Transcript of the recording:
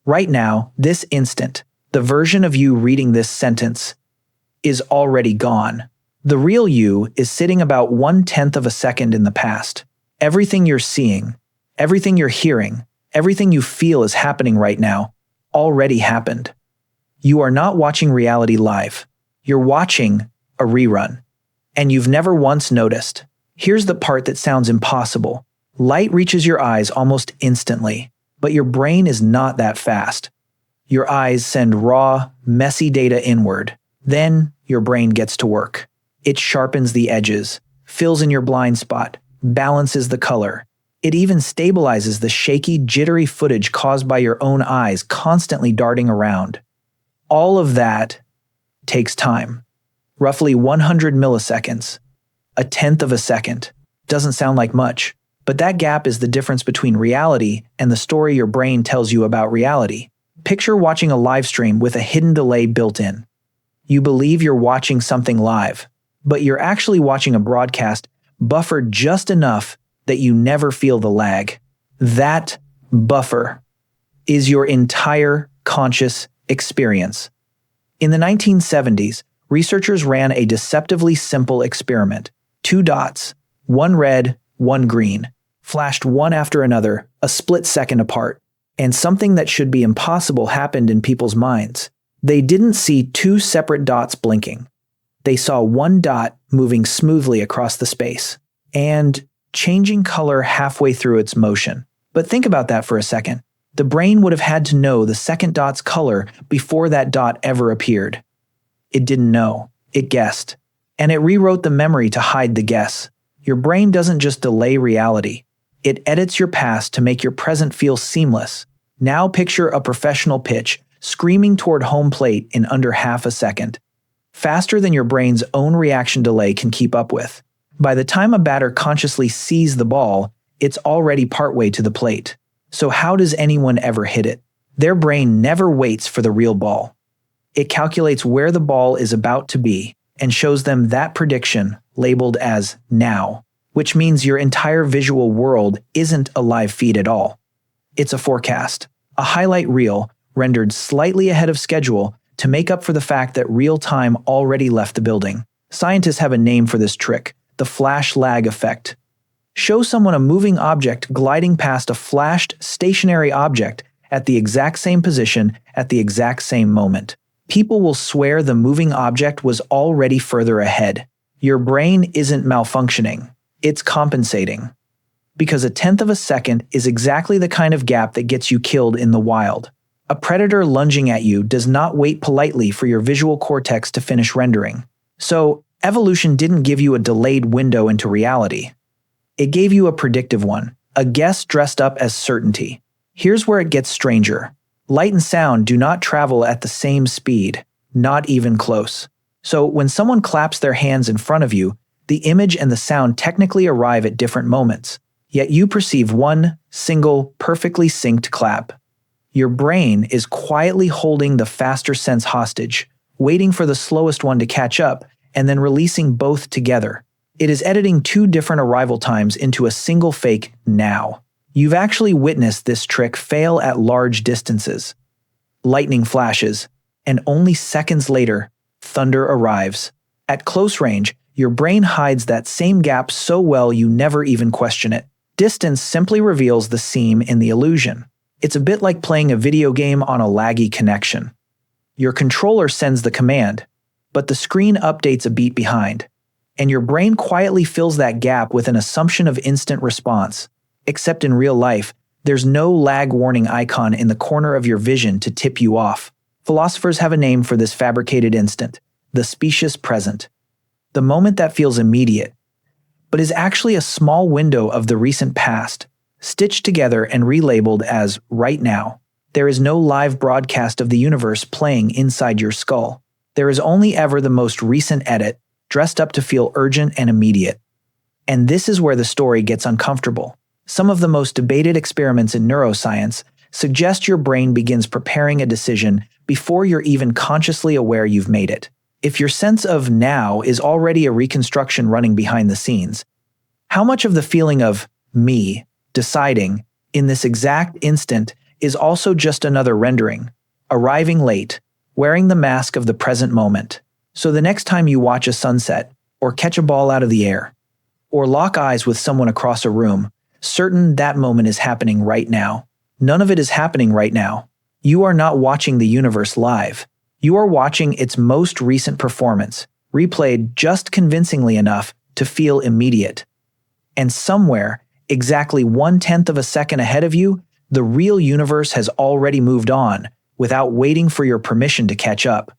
Right now, this instant, the version of you reading this sentence is already gone. The real you is sitting about 1/10 of a second in the past. Everything you're seeing, everything you're hearing, everything you feel is happening right now already happened. You are not watching reality live. You're watching a rerun. And you've never once noticed. Here's the part that sounds impossible. Light reaches your eyes almost instantly, but your brain is not that fast. Your eyes send raw, messy data inward. Then your brain gets to work. It sharpens the edges, fills in your blind spot, balances the color. It even stabilizes the shaky, jittery footage caused by your own eyes constantly darting around. All of that takes time. Roughly 100 milliseconds. 1/10 of a second. Doesn't sound like much, but that gap is the difference between reality and the story your brain tells you about reality. Picture watching a live stream with a hidden delay built in. You believe you're watching something live, but you're actually watching a broadcast buffered just enough that you never feel the lag. That buffer is your entire conscious experience. In the 1970s, researchers ran a deceptively simple experiment. 2 dots, one red, one green, flashed one after another, a split second apart, and something that should be impossible happened in people's minds. They didn't see 2 separate dots blinking. They saw one dot moving smoothly across the space, and changing color halfway through its motion. But think about that for a second. The brain would have had to know the second dot's color before that dot ever appeared. It didn't know. It guessed. And it rewrote the memory to hide the guess. Your brain doesn't just delay reality. It edits your past to make your present feel seamless. Now picture a professional pitch screaming toward home plate in under half a second. Faster than your brain's own reaction delay can keep up with. By the time a batter consciously sees the ball, it's already partway to the plate. So how does anyone ever hit it? Their brain never waits for the real ball. It calculates where the ball is about to be and shows them that prediction labeled as now, which means your entire visual world isn't a live feed at all. It's a forecast, a highlight reel rendered slightly ahead of schedule to make up for the fact that real time already left the building. Scientists have a name for this trick: the flash lag effect. Show someone a moving object gliding past a flashed, stationary object at the exact same position at the exact same moment. People will swear the moving object was already further ahead. Your brain isn't malfunctioning, it's compensating. Because 1/10 of a second is exactly the kind of gap that gets you killed in the wild. A predator lunging at you does not wait politely for your visual cortex to finish rendering. So, evolution didn't give you a delayed window into reality. It gave you a predictive one, a guess dressed up as certainty. Here's where it gets stranger. Light and sound do not travel at the same speed, not even close. So when someone claps their hands in front of you, the image and the sound technically arrive at different moments, yet you perceive one single, perfectly synced clap. Your brain is quietly holding the faster sense hostage, waiting for the slowest one to catch up, and then releasing both together. It is editing 2 different arrival times into a single fake now. You've actually witnessed this trick fail at large distances. Lightning flashes, and only seconds later, thunder arrives. At close range, your brain hides that same gap so well you never even question it. Distance simply reveals the seam in the illusion. It's a bit like playing a video game on a laggy connection. Your controller sends the command, but the screen updates a beat behind, and your brain quietly fills that gap with an assumption of instant response. Except in real life, there's no lag warning icon in the corner of your vision to tip you off. Philosophers have a name for this fabricated instant: the specious present. The moment that feels immediate, but is actually a small window of the recent past, stitched together and relabeled as right now. There is no live broadcast of the universe playing inside your skull. There is only ever the most recent edit, dressed up to feel urgent and immediate. And this is where the story gets uncomfortable. Some of the most debated experiments in neuroscience suggest your brain begins preparing a decision before you're even consciously aware you've made it. If your sense of now is already a reconstruction running behind the scenes, how much of the feeling of me deciding in this exact instant is also just another rendering, arriving late, wearing the mask of the present moment. So the next time you watch a sunset, or catch a ball out of the air, or lock eyes with someone across a room, certain that moment is happening right now. None of it is happening right now. You are not watching the universe live. You are watching its most recent performance, replayed just convincingly enough to feel immediate. And somewhere, exactly 1/10 of a second ahead of you, the real universe has already moved on, without waiting for your permission to catch up.